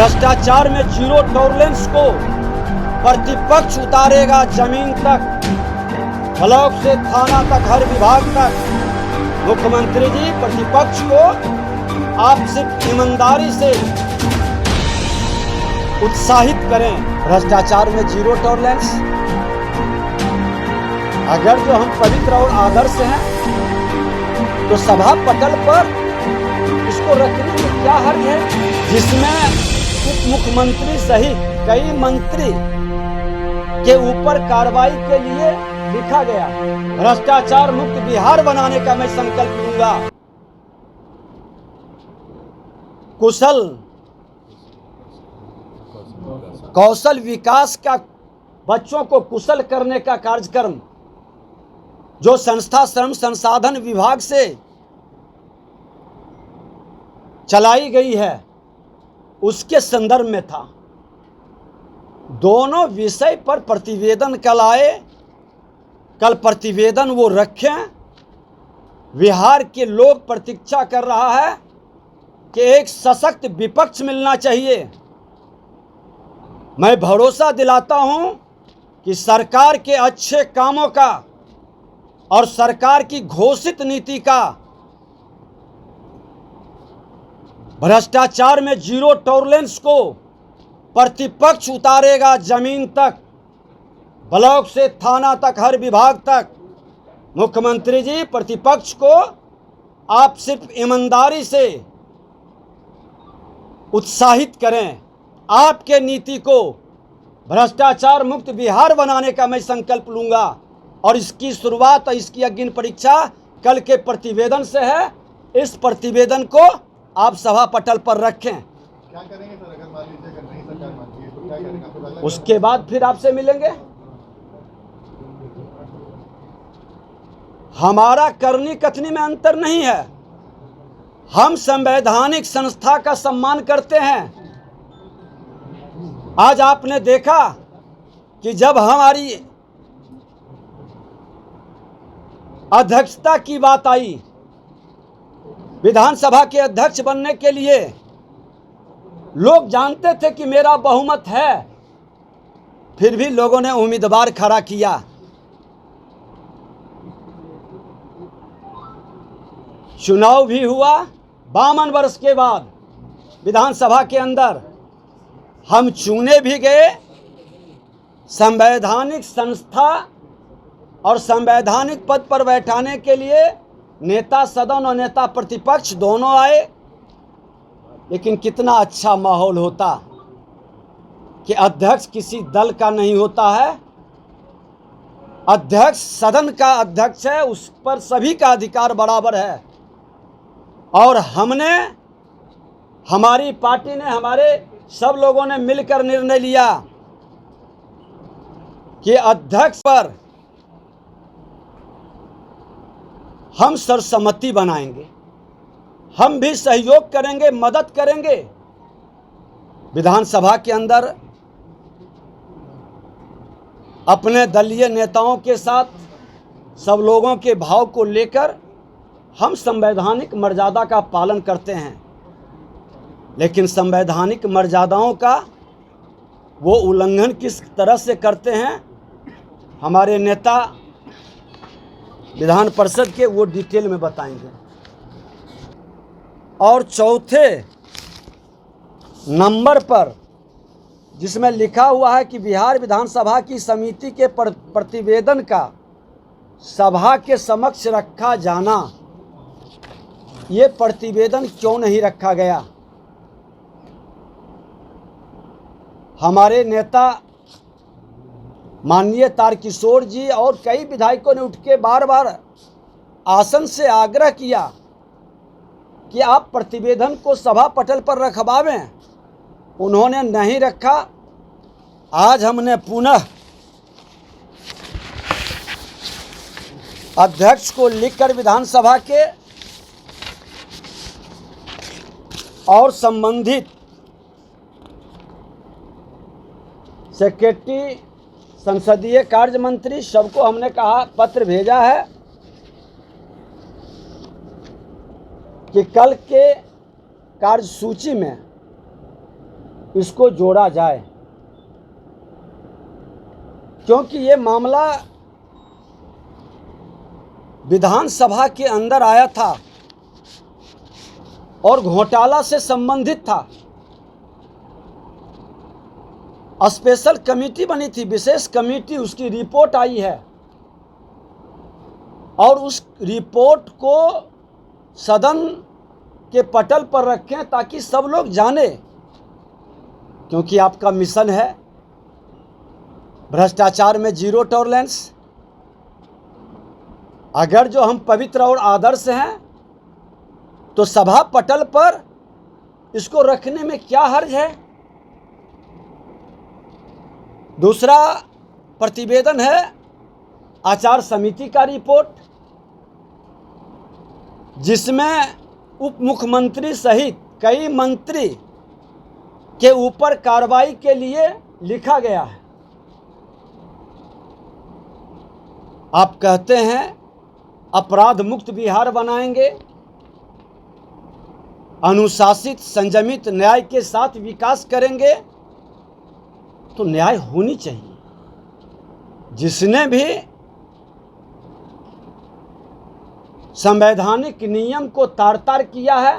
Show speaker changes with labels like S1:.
S1: भ्रष्टाचार में zero tolerance को प्रतिपक्ष उतारेगा जमीन तक, ब्लॉक से थाना तक, हर विभाग तक। मुख्यमंत्री जी, प्रतिपक्ष को आप सिर्फ ईमानदारी से उत्साहित करें। भ्रष्टाचार में जीरो टॉलरेंस, अगर जो हम पवित्र और आदर्श हैं तो सभा पटल पर इसको रखने में क्या हर्ज है, जिसमें उप मुख्यमंत्री सहित कई मंत्री के ऊपर कार्रवाई के लिए लिखा गया। भ्रष्टाचार मुक्त बिहार बनाने का मैं संकल्प लूंगा। कौशल विकास का, बच्चों को कुशल करने का कार्यक्रम जो संस्था श्रम संसाधन विभाग से चलाई गई है, उसके संदर्भ में था। दोनों विषय पर प्रतिवेदन कल आए, कल प्रतिवेदन वो रखें। बिहार के लोग प्रतीक्षा कर रहा है कि एक सशक्त विपक्ष मिलना चाहिए। मैं भरोसा दिलाता हूं कि सरकार के अच्छे कामों का और सरकार की घोषित नीति का, भ्रष्टाचार में जीरो टॉलरेंस को प्रतिपक्ष उतारेगा जमीन तक, ब्लॉक से थाना तक, हर विभाग तक। मुख्यमंत्री जी, प्रतिपक्ष को आप सिर्फ ईमानदारी से उत्साहित करें। आपके नीति को भ्रष्टाचार मुक्त बिहार बनाने का मैं संकल्प लूंगा और इसकी शुरुआत और इसकी अग्नि परीक्षा कल के प्रतिवेदन से है। इस प्रतिवेदन को आप सभा पटल पर रखें।
S2: क्या करेंगे सर, अगर मान लीजिए अगर नहीं सरकार मानती है तो क्या करेंगे?
S1: उसके बाद फिर आपसे मिलेंगे। हमारा करनी कथनी में अंतर नहीं है। हम संवैधानिक संस्था का सम्मान करते हैं। आज आपने देखा कि जब हमारी अध्यक्षता की बात आई, विधानसभा के अध्यक्ष बनने के लिए लोग जानते थे कि मेरा बहुमत है, फिर भी लोगों ने उम्मीदवार खड़ा किया। चुनाव भी हुआ 52 वर्ष के बाद विधानसभा के अंदर। हम चुने भी गए। संवैधानिक संस्था और संवैधानिक पद पर बैठाने के लिए नेता सदन और नेता प्रतिपक्ष दोनों आए। लेकिन कितना अच्छा माहौल होता कि अध्यक्ष किसी दल का नहीं होता है, अध्यक्ष सदन का अध्यक्ष है, उस पर सभी का अधिकार बराबर है। और हमने, हमारी पार्टी ने, हमारे सब लोगों ने मिलकर निर्णय लिया कि अध्यक्ष पर हम सर्वसम्मति बनाएंगे। हम भी सहयोग करेंगे, मदद करेंगे। विधानसभा के अंदर अपने दलीय नेताओं के साथ सब लोगों के भाव को लेकर हम संवैधानिक मर्यादा का पालन करते हैं। लेकिन संवैधानिक मर्यादाओं का वो उल्लंघन किस तरह से करते हैं, हमारे नेता विधान परिषद के वो डिटेल में बताएंगे। और चौथे नंबर पर जिसमें लिखा हुआ है कि बिहार विधानसभा की समिति के प्रतिवेदन का सभा के समक्ष रखा जाना, ये प्रतिवेदन क्यों नहीं रखा गया? हमारे नेता माननीय तारकिशोर जी और कई विधायकों ने उठ के बार बार आसन से आग्रह किया कि आप प्रतिवेदन को सभा पटल पर रखवावें। उन्होंने नहीं रखा। आज हमने पुनः अध्यक्ष को लिखकर विधानसभा के और संबंधित सेक्रेटरी, संसदीय कार्य मंत्री, सबको हमने कहा, पत्र भेजा है कि कल के कार्यसूची में इसको जोड़ा जाए, क्योंकि ये मामला विधानसभा के अंदर आया था और घोटाला से संबंधित था। स्पेशल कमेटी बनी थी, विशेष कमेटी, उसकी रिपोर्ट आई है और उस रिपोर्ट को सदन के पटल पर रखें ताकि सब लोग जाने, क्योंकि आपका मिशन है भ्रष्टाचार में जीरो टॉलरेंस। अगर जो हम पवित्र और आदर्श हैं तो सभा पटल पर इसको रखने में क्या हर्ज है। दूसरा प्रतिवेदन है आचार समिति का रिपोर्ट, जिसमें उप मुख्यमंत्री सहित कई मंत्री के ऊपर कार्रवाई के लिए लिखा गया है। आप कहते हैं अपराध मुक्त बिहार बनाएंगे, अनुशासित संयमित न्याय के साथ विकास करेंगे, तो न्याय होनी चाहिए। जिसने भी संवैधानिक नियम को तार तार किया है